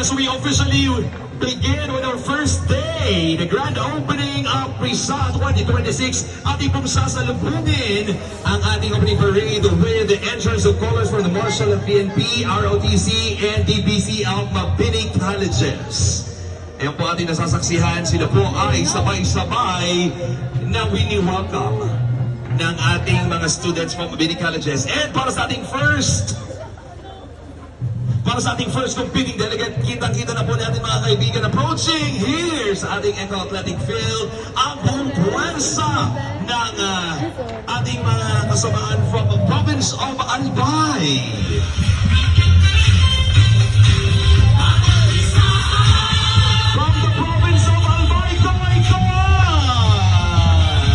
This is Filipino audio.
Yes, we officially begin with our first day, the grand opening of PRISA 2026. Ating pong sasalubungin ang ating opening parade with the entrance of colors from the Marshall of PNP, ROTC, and DBC of Mabini Colleges. Ayan po ating nasasaksihan, sila po ay sabay-sabay na wini-welcome ng ating mga students from Mabini Colleges. And para sa ating first competing delegate, kitang-kita na po natin mga kaibigan approaching here sa ating Eco Athletic Field ang buong puwersa ng ating mga kasamaan from the province of Albay.